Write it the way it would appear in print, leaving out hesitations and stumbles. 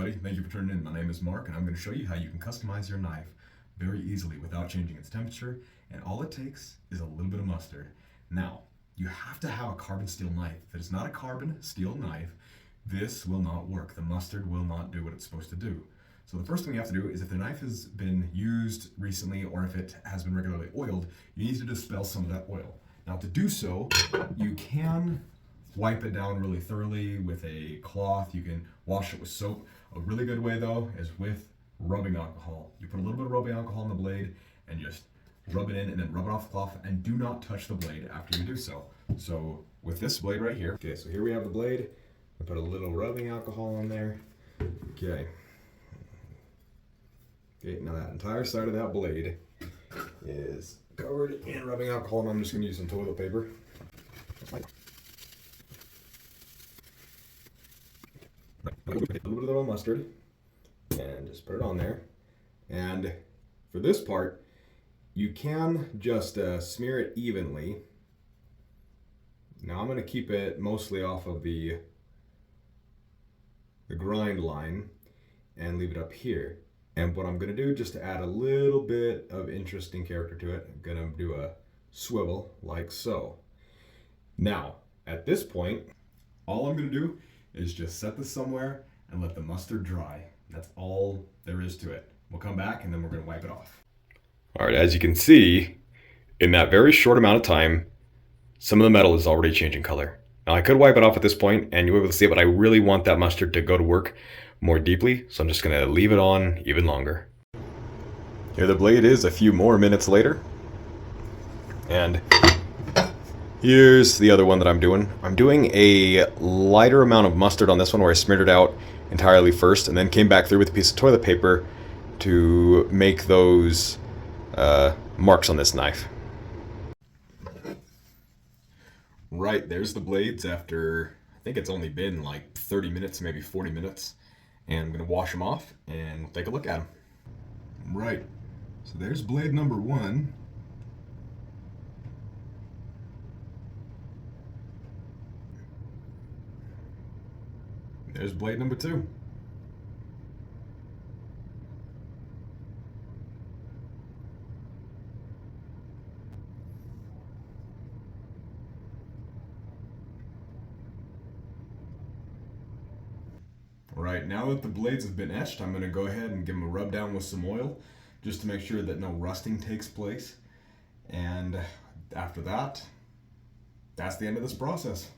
everybody, thank you for tuning in. My name is Mark and I'm going to show you how you can customize your knife very easily without changing its temperature, and all it takes is a little bit of mustard. Now, you have to have a carbon steel knife. If it's not a carbon steel knife, this will not work. The mustard will not do what it's supposed to do. So the first thing you have to do is if the knife has been used recently or if it has been regularly oiled, you need to dispel some of that oil. Now to do so, you can wipe it down really thoroughly with a cloth. You can wash it with soap. A really good way though is with rubbing alcohol. You put a little bit of rubbing alcohol on the blade and just rub it in and then rub it off the cloth, and do not touch the blade after you do so. So with this blade right here, okay, so here we have the blade. I put a little rubbing alcohol on there. Okay. Okay, now that entire side of that blade is covered in rubbing alcohol, and I'm just going to use some toilet paper. A little bit of mustard, and just put it on there. And for this part, you can just smear it evenly. Now I'm going to keep it mostly off of the grind line and leave it up here. And what I'm going to do, just to add a little bit of interesting character to it, I'm going to do a swivel like so. Now, at this point, all I'm going to do is just set this somewhere and let the mustard dry. That's all there is to it. We'll come back and then we're going to wipe it off. All right, as you can see, in that very short amount of time, some of the metal is already changing color. Now I could wipe it off at this point and you'll be able to see it, but I really want that mustard to go to work more deeply, so I'm just going to leave it on even longer. Here the blade is a few more minutes later. And here's the other one that I'm doing. I'm doing a lighter amount of mustard on this one where I smeared it out entirely first and then came back through with a piece of toilet paper to make those marks on this knife. Right, there's the blades after, I think it's only been like 30 minutes, maybe 40 minutes. And I'm going to wash them off and we'll take a look at them. Right, so there's blade number one. There's blade number two. Right, now that the blades have been etched, I'm going to go ahead and give them a rub down with some oil just to make sure that no rusting takes place. And after that, that's the end of this process.